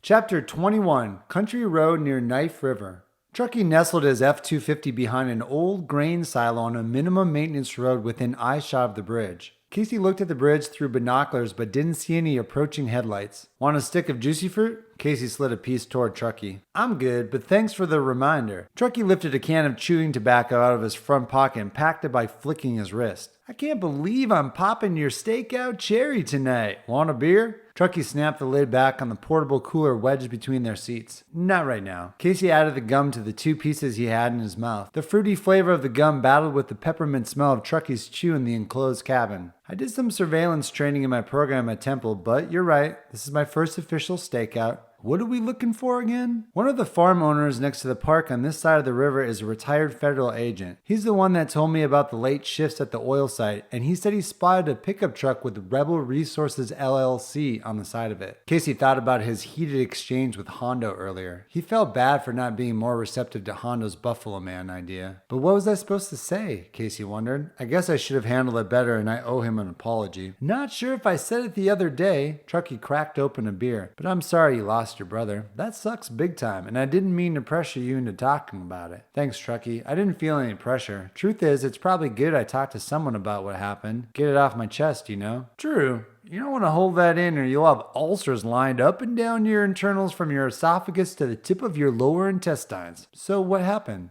Chapter 21, Country Road near Knife River. Truckee nestled his F-250 behind an old grain silo on a minimum maintenance road within eyeshot of the bridge. Casey looked at the bridge through binoculars but didn't see any approaching headlights. Want a stick of juicy fruit? Casey slid a piece toward Truckee. I'm good, but thanks for the reminder. Truckee lifted a can of chewing tobacco out of his front pocket and packed it by flicking his wrist. I can't believe I'm popping your stakeout cherry tonight. Want a beer? Truckee snapped the lid back on the portable cooler wedged between their seats. Not right now. Casey added the gum to the two pieces he had in his mouth. The fruity flavor of the gum battled with the peppermint smell of Truckee's chew in the enclosed cabin. I did some surveillance training in my program at Temple, but you're right. This is my first official stakeout. What are we looking for again? One of the farm owners next to the park on this side of the river is a retired federal agent. He's the one that told me about the late shifts at the oil site, and he said he spotted a pickup truck with Rebel Resources LLC on the side of it. Casey thought about his heated exchange with Hondo earlier. He felt bad for not being more receptive to Hondo's Buffalo Man idea. But what was I supposed to say? Casey wondered. I guess I should have handled it better, and I owe him an apology. Not sure if I said it the other day. Truckee cracked open a beer. But I'm sorry you lost your brother. That sucks big time, and I didn't mean to pressure you into talking about it. Thanks, Truckee. I didn't feel any pressure. Truth is, it's probably good I talked to someone about what happened. Get it off my chest, you know? True. You don't want to hold that in or you'll have ulcers lined up and down your internals from your esophagus to the tip of your lower intestines. So what happened?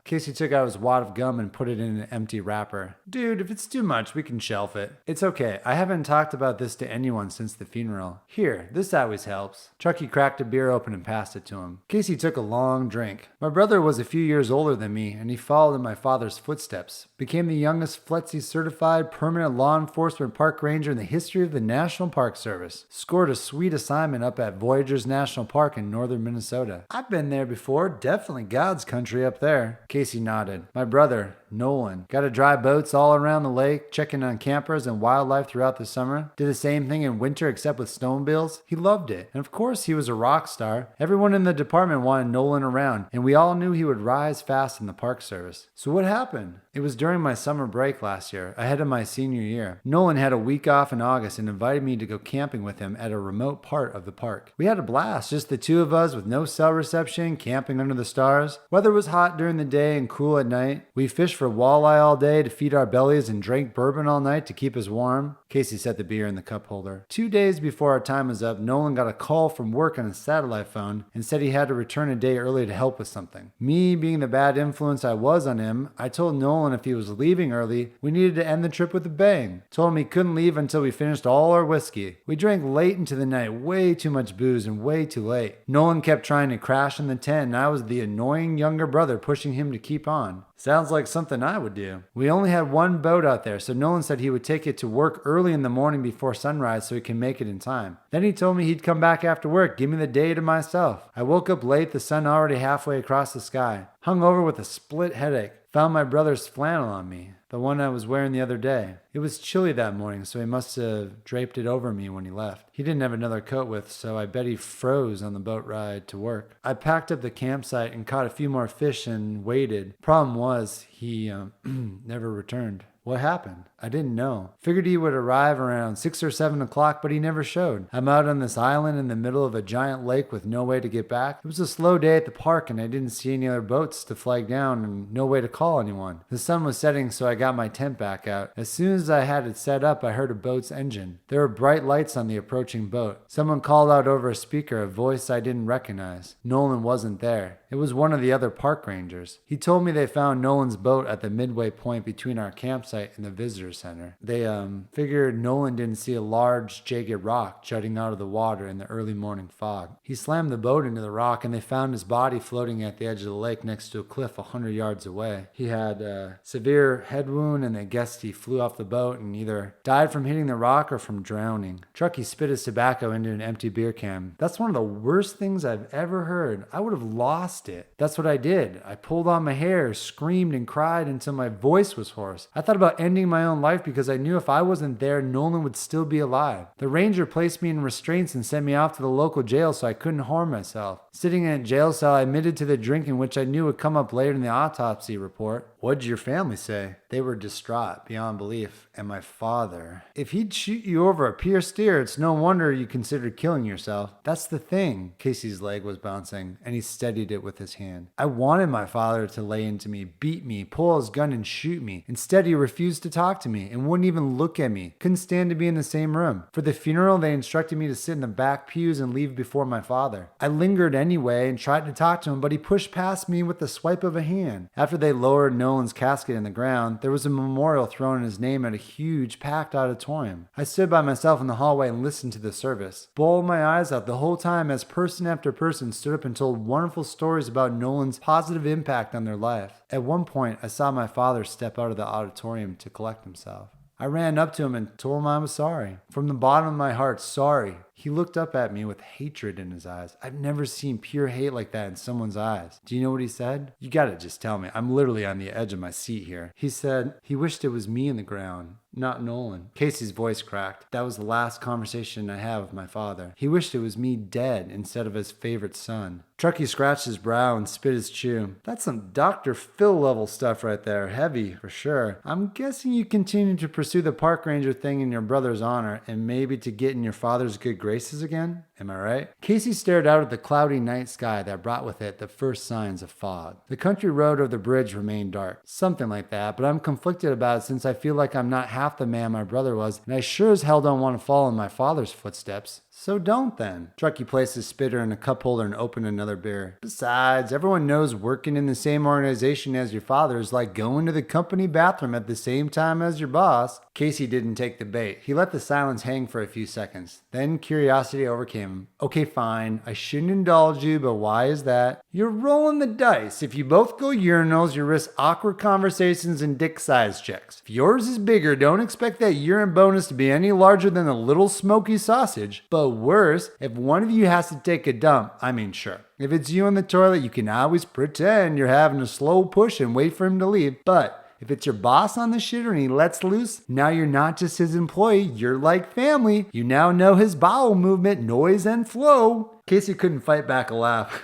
Casey took out his wad of gum and put it in an empty wrapper. Dude, if it's too much, we can shelf it. It's okay. I haven't talked about this to anyone since the funeral. Here, this always helps. Truckee cracked a beer open and passed it to him. Casey took a long drink. My brother was a few years older than me, and he followed in my father's footsteps. Became the youngest FLETC certified permanent law enforcement park ranger in the history of the National Park Service. Scored a sweet assignment up at Voyageurs National Park in northern Minnesota. I've been there before. Definitely God's country up there. Casey nodded. My brother, Nolan, got to drive boats all around the lake, checking on campers and wildlife throughout the summer. Did the same thing in winter except with snowmobiles. He loved it. And of course he was a rock star. Everyone in the department wanted Nolan around, and we all knew he would rise fast in the Park Service. So what happened? It was during my summer break last year, ahead of my senior year. Nolan had a week off in August and invited me to go camping with him at a remote part of the park. We had a blast, just the two of us with no cell reception, camping under the stars. Weather was hot during the day and cool at night. We fished for walleye all day to feed our bellies and drank bourbon all night to keep us warm. Casey set the beer in the cup holder. 2 days before our time was up, Nolan got a call from work on his satellite phone and said he had to return a day early to help with something. Me, being the bad influence I was on him, I told Nolan if he was leaving early, we needed to end the trip with a bang. Told him he couldn't leave until we finished all our whiskey. We drank late into the night, way too much booze and way too late. Nolan kept trying to crash in the tent and I was the annoying younger brother pushing him to keep on. Sounds like something I would do. We only had one boat out there, so Nolan said he would take it to work early in the morning before sunrise so he can make it in time. Then he told me he'd come back after work, give me the day to myself. I woke up late, the sun already halfway across the sky. Hung over with a split headache. Found my brother's flannel on me, the one I was wearing the other day. It was chilly that morning, so he must have draped it over me when he left. He didn't have another coat with, so I bet he froze on the boat ride to work. I packed up the campsite and caught a few more fish and waited. Problem was, he never returned. What happened? I didn't know. Figured he would arrive around 6 or 7 o'clock, but he never showed. I'm out on this island in the middle of a giant lake with no way to get back. It was a slow day at the park and I didn't see any other boats to flag down and no way to call anyone. The sun was setting, so I got my tent back out. As soon as I had it set up, I heard a boat's engine. There were bright lights on the approaching boat. Someone called out over a speaker, a voice I didn't recognize. Nolan wasn't there. It was one of the other park rangers. He told me they found Nolan's boat at the midway point between our campsite and the visitor center. They figured Nolan didn't see a large jagged rock jutting out of the water in the early morning fog. He slammed the boat into the rock and they found his body floating at the edge of the lake next to a cliff 100 yards away. He had a severe head wound and they guessed he flew off the boat and either died from hitting the rock or from drowning. Truckee spit his tobacco into an empty beer can. That's one of the worst things I've ever heard. I would have lost it. That's what I did. I pulled on my hair, screamed and cried until my voice was hoarse. I thought about ending my own life because I knew if I wasn't there, Nolan would still be alive. The ranger placed me in restraints and sent me off to the local jail so I couldn't harm myself. Sitting in a jail cell, I admitted to the drinking, which I knew would come up later in the autopsy report. What'd your family say? They were distraught beyond belief, and my father. If he'd shoot you over a pure steer, it's no wonder you considered killing yourself. That's the thing. Casey's leg was bouncing, and he steadied it with his hand. I wanted my father to lay into me, beat me, pull his gun, and shoot me. Instead, he refused to talk to me and wouldn't even look at me. Couldn't stand to be in the same room. For the funeral, they instructed me to sit in the back pews and leave before my father. I lingered anyway and tried to talk to him, but he pushed past me with the swipe of a hand. After they lowered Nolan's casket in the ground, there was a memorial thrown in his name at a huge, packed auditorium. I stood by myself in the hallway and listened to the service. Bawled my eyes out the whole time as person after person stood up and told wonderful stories about Nolan's positive impact on their life. At one point, I saw my father step out of the auditorium to collect himself. I ran up to him and told him I was sorry. From the bottom of my heart, sorry. He looked up at me with hatred in his eyes. I've never seen pure hate like that in someone's eyes. Do you know what he said? You gotta just tell me. I'm literally on the edge of my seat here. He said he wished it was me in the ground, not Nolan. Casey's voice cracked. That was the last conversation I had with my father. He wished it was me dead instead of his favorite son. Truckee scratched his brow and spit his chew. That's some Dr. Phil level stuff right there. Heavy, for sure. I'm guessing you continue to pursue the park ranger thing in your brother's honor and maybe to get in your father's good graces again? Am I right? Casey stared out at the cloudy night sky that brought with it the first signs of fog. The country road over the bridge remained dark. Something like that, but I'm conflicted about it since I feel like I'm not half the man my brother was, and I sure as hell don't want to follow in my father's footsteps. So don't then. Truckee placed his spitter in a cup holder and opened another beer. Besides, everyone knows working in the same organization as your father is like going to the company bathroom at the same time as your boss. Casey didn't take the bait. He let the silence hang for a few seconds. Then curiosity overcame him. Okay, fine. I shouldn't indulge you, but why is that? You're rolling the dice. If you both go urinals, you risk awkward conversations and dick size checks. If yours is bigger, don't expect that urine bonus to be any larger than a little smoky sausage. But worse, if one of you has to take a dump, sure. If it's you in the toilet, you can always pretend you're having a slow push and wait for him to leave. But if it's your boss on the shitter and he lets loose, now you're not just his employee, you're like family. You now know his bowel movement, noise, and flow. Casey couldn't fight back a laugh.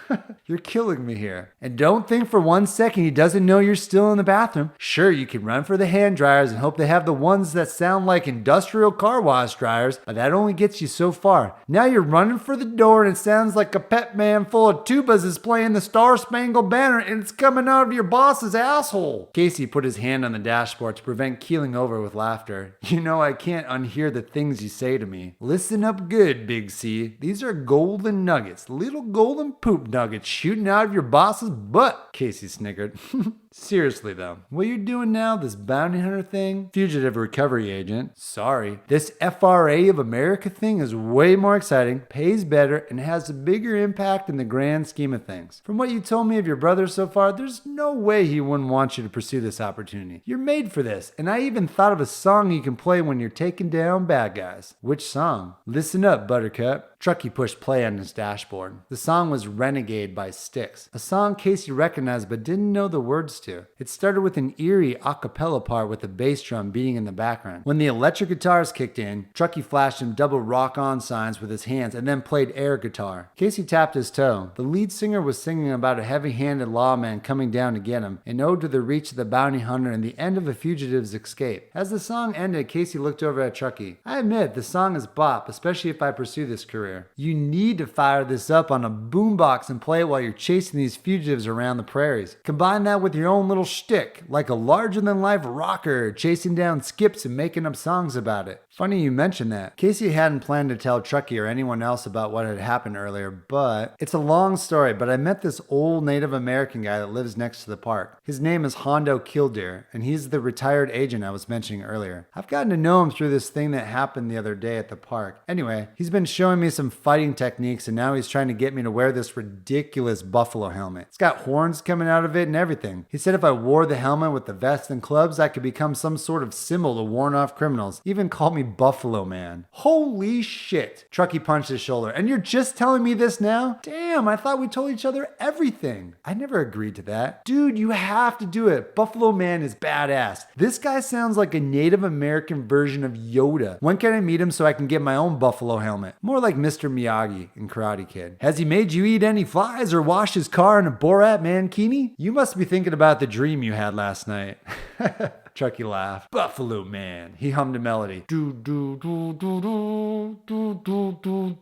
You're killing me here. And don't think for 1 second he doesn't know you're still in the bathroom. Sure, you can run for the hand dryers and hope they have the ones that sound like industrial car wash dryers, but that only gets you so far. Now you're running for the door and it sounds like a pet man full of tubas is playing the Star Spangled Banner and it's coming out of your boss's asshole. Casey put his hand on the dashboard to prevent keeling over with laughter. You know I can't unhear the things you say to me. Listen up good, Big C. These are golden nuggets, little golden poop nuggets shooting out of your boss's butt. Casey snickered. Seriously though, what you're doing now, this bounty hunter thing, fugitive recovery agent, sorry, this FRA of America thing is way more exciting, pays better, and has a bigger impact in the grand scheme of things. From what you told me of your brother so far, there's no way he wouldn't want you to pursue this opportunity. You're made for this, and I even thought of a song you can play when you're taking down bad guys. Which song? Listen up, Buttercup. Truckee pushed play on his dashboard. The song was Renegade by Styx, a song Casey recognized but didn't know the words to. It started with an eerie a cappella part with a bass drum beating in the background. When the electric guitars kicked in, Truckee flashed him double rock-on signs with his hands and then played air guitar. Casey tapped his toe. The lead singer was singing about a heavy-handed lawman coming down to get him, an ode to the reach of the bounty hunter and the end of a fugitive's escape. As the song ended, Casey looked over at Truckee. I admit, the song is bop, especially if I pursue this career. You need to fire this up on a boombox and play it while you're chasing these fugitives around the prairies. Combine that with your own little shtick, like a larger-than-life rocker, chasing down skips and making up songs about it. Funny you mentioned that. Casey hadn't planned to tell Truckee or anyone else about what had happened earlier, but it's a long story, but I met this old Native American guy that lives next to the park. His name is Hondo Killdeer, and he's the retired agent I was mentioning earlier. I've gotten to know him through this thing that happened the other day at the park. Anyway, he's been showing me some fighting techniques, and now he's trying to get me to wear this ridiculous buffalo helmet. It's got horns coming out of it and everything. He said if I wore the helmet with the vest and clubs, I could become some sort of symbol to warn off criminals. Even called me Buffalo Man. Holy shit. Truckee punched his shoulder. And you're just telling me this now? Damn, I thought we told each other everything. I never agreed to that. Dude, you have to do it. Buffalo Man is badass. This guy sounds like a Native American version of Yoda. When can I meet him so I can get my own buffalo helmet? More like Mr. Miyagi in Karate Karate Kid. Has he made you eat any flies or wash his car in a Borat mankini? You must be thinking about the dream you had last night. Chucky laughed. Buffalo Man. He hummed a melody. Do do do do do do do do do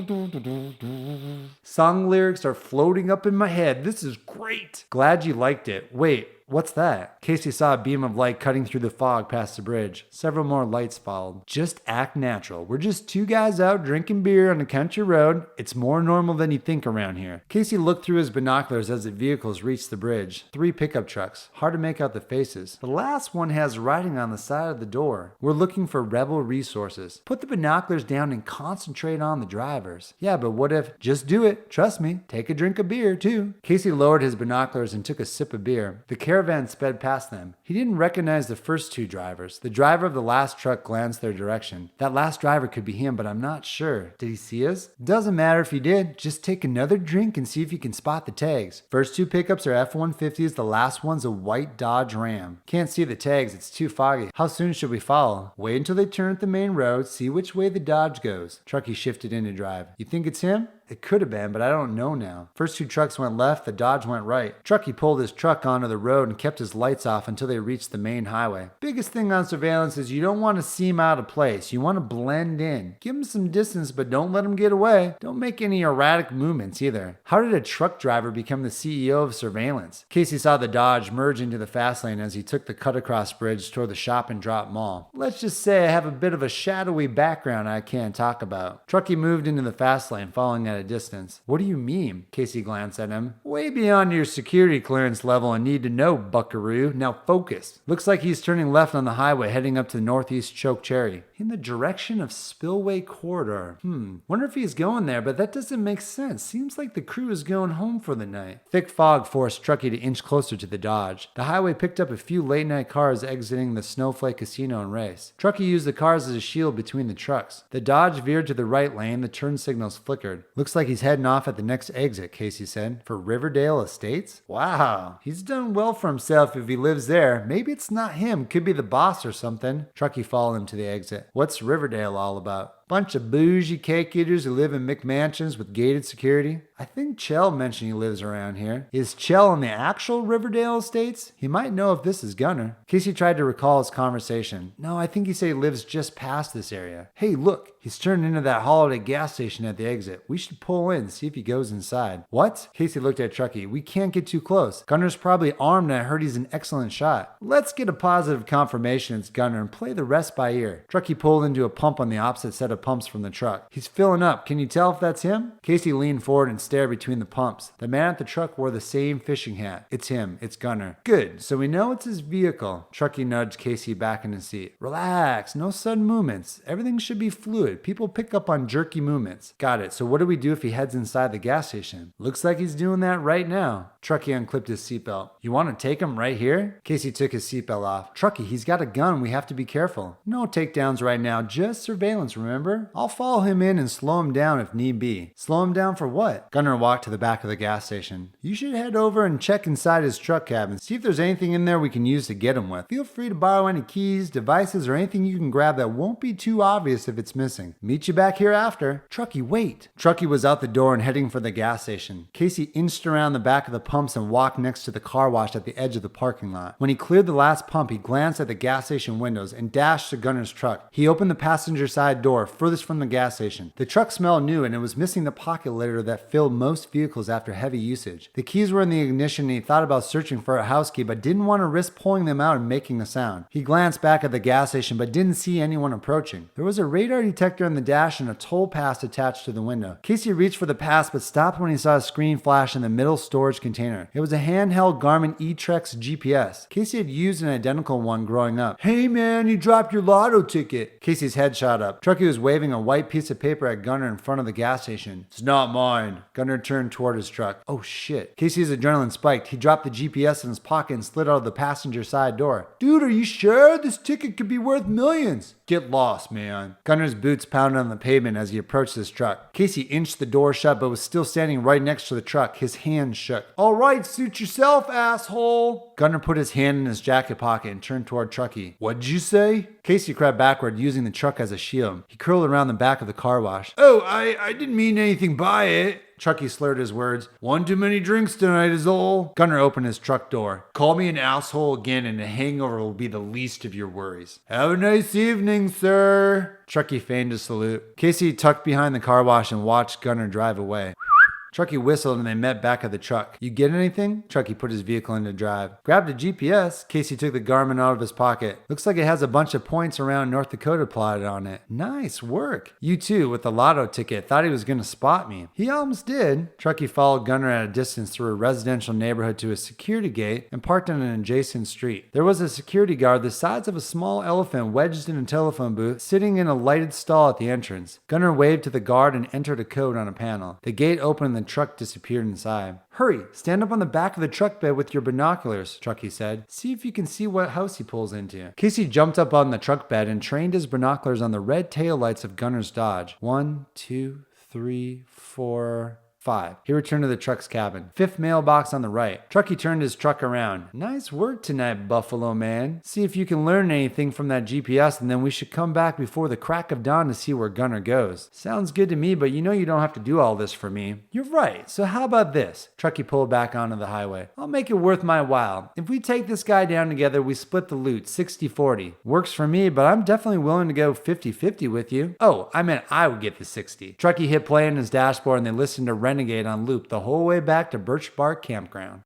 do do do. Song lyrics are floating up in my head. This is great. Glad you liked it. Wait, what's that? Casey saw a beam of light cutting through the fog past the bridge. Several more lights followed. Just act natural. We're just two guys out drinking beer on a country road. It's more normal than you think around here. Casey looked through his binoculars as the vehicles reached the bridge. 3 pickup trucks. Hard to make out the faces. The last one has writing on the side of the door. We're looking for rebel resources. Put the binoculars down and concentrate on the drivers. Yeah, but what if... Just do it. Trust me. Take a drink of beer, too. Casey lowered his binoculars and took a sip of beer. The caravan sped past them. He didn't recognize the first 2 drivers. The driver of the last truck glanced their direction. That last driver could be him, but I'm not sure. Did he see us? Doesn't matter if he did. Just take another drink and see if you can spot the tags. First 2 pickups are F-150s. The last one's a white Dodge Ram. Can't see the tags. It's too foggy. How soon should we follow? Wait until they turn at the main road. See which way the Dodge goes. Truckee shifted into drive. You think it's him? It could have been, but I don't know now. First 2 trucks went left, the Dodge went right. Truckee pulled his truck onto the road and kept his lights off until they reached the main highway. Biggest thing on surveillance is you don't want to seem out of place. You want to blend in. Give him some distance, but don't let him get away. Don't make any erratic movements either. How did a truck driver become the CEO of surveillance? Casey saw the Dodge merge into the fast lane as he took the cut-across bridge toward the Shop and Drop Mall. Let's just say I have a bit of a shadowy background I can't talk about. Truckee moved into the fast lane, following at a distance. What do you mean? Casey glanced at him. Way beyond your security clearance level and need to know, buckaroo. Now focus. Looks like he's turning left on the highway heading up to the northeast Choke Cherry. In the direction of Spillway Corridor. Wonder if he's going there, but that doesn't make sense. Seems like the crew is going home for the night. Thick fog forced Truckee to inch closer to the Dodge. The highway picked up a few late night cars exiting the Snowflake Casino and race. Truckee used the cars as a shield between the trucks. The Dodge veered to the right lane. The turn signals flickered. Looks like he's heading off at the next exit, Casey said. For Riverdale Estates? Wow. He's done well for himself if he lives there. Maybe it's not him. Could be the boss or something. Truckee followed him to the exit. What's Riverdale all about? Bunch of bougie cake eaters who live in McMansions with gated security. I think Chell mentioned he lives around here. Is Chell on the actual Riverdale Estates? He might know if this is Gunner. Casey tried to recall his conversation. No, I think he said he lives just past this area. Hey, look, he's turned into that Holiday gas station at the exit. We should pull in and see if he goes inside. What? Casey looked at Truckee. We can't get too close. Gunner's probably armed and I heard he's an excellent shot. Let's get a positive confirmation it's Gunner and play the rest by ear. Truckee pulled into a pump on the opposite set of pumps from the truck. He's filling up. Can you tell if that's him? Casey leaned forward and stared between the pumps. The man at the truck wore the same fishing hat. It's him. It's Gunner. Good. So we know it's his vehicle. Truckee nudged Casey back in his seat. Relax. No sudden movements. Everything should be fluid. People pick up on jerky movements. Got it. So what do we do if he heads inside the gas station? Looks like he's doing that right now. Truckee unclipped his seatbelt. You want to take him right here? Casey took his seatbelt off. Truckee, he's got a gun. We have to be careful. No takedowns right now. Just surveillance, remember? I'll follow him in and slow him down if need be. Slow him down for what? Gunner walked to the back of the gas station. You should head over and check inside his truck cab and see if there's anything in there we can use to get him with. Feel free to borrow any keys, devices, or anything you can grab that won't be too obvious if it's missing. Meet you back here after. Truckee, wait. Truckee was out the door and heading for the gas station. Casey inched around the back of the pumps and walked next to the car wash at the edge of the parking lot. When he cleared the last pump, he glanced at the gas station windows and dashed to Gunner's truck. He opened the passenger side door furthest from the gas station. The truck smelled new and it was missing the pocket litter that filled most vehicles after heavy usage. The keys were in the ignition and he thought about searching for a house key but didn't want to risk pulling them out and making a sound. He glanced back at the gas station but didn't see anyone approaching. There was a radar detector on the dash and a toll pass attached to the window. Casey reached for the pass but stopped when he saw a screen flash in the middle storage container. It was a handheld Garmin eTrex GPS. Casey had used an identical one growing up. Hey man, you dropped your lotto ticket. Casey's head shot up. Truckee was waving a white piece of paper at Gunner in front of the gas station. It's not mine. Gunner turned toward his truck. Oh shit. Casey's adrenaline spiked. He dropped the GPS in his pocket and slid out of the passenger side door. Dude, are you sure? This ticket could be worth millions. Get lost, man. Gunner's boots pounded on the pavement as he approached his truck. Casey inched the door shut but was still standing right next to the truck. His hands shook. All right, suit yourself, asshole. Gunner put his hand in his jacket pocket and turned toward Truckee. What'd you say? Casey crept backward, using the truck as a shield. He curled around the back of the car wash. Oh, I didn't mean anything by it. Truckee slurred his words. One too many drinks tonight is all. Gunner opened his truck door. Call me an asshole again and a hangover will be the least of your worries. Have a nice evening, sir. Truckee feigned a salute. Casey tucked behind the car wash and watched Gunner drive away. Truckee whistled and they met back at the truck. You get anything? Truckee put his vehicle into drive. Grabbed a GPS. Casey took the Garmin out of his pocket. Looks like it has a bunch of points around North Dakota plotted on it. Nice work. You too, with the lotto ticket. Thought he was going to spot me. He almost did. Truckee followed Gunner at a distance through a residential neighborhood to a security gate and parked on an adjacent street. There was a security guard the size of a small elephant wedged in a telephone booth, sitting in a lighted stall at the entrance. Gunner waved to the guard and entered a code on a panel. The gate opened and the truck disappeared inside. Hurry, stand up on the back of the truck bed with your binoculars, Truckee said. See if you can see what house he pulls into. Casey jumped up on the truck bed and trained his binoculars on the red taillights of Gunner's Dodge. 1, 2, 3, 4... 5. He returned to the truck's cabin. 5th mailbox on the right. Truckee turned his truck around. Nice work tonight, Buffalo man. See if you can learn anything from that GPS and then we should come back before the crack of dawn to see where Gunner goes. Sounds good to me, but you know you don't have to do all this for me. You're right. So how about this? Truckee pulled back onto the highway. I'll make it worth my while. If we take this guy down together, we split the loot 60-40. Works for me, but I'm definitely willing to go 50-50 with you. Oh, I meant I would get the 60. Truckee hit play on his dashboard and they listened to Renegade on loop the whole way back to Birch Bark Campground.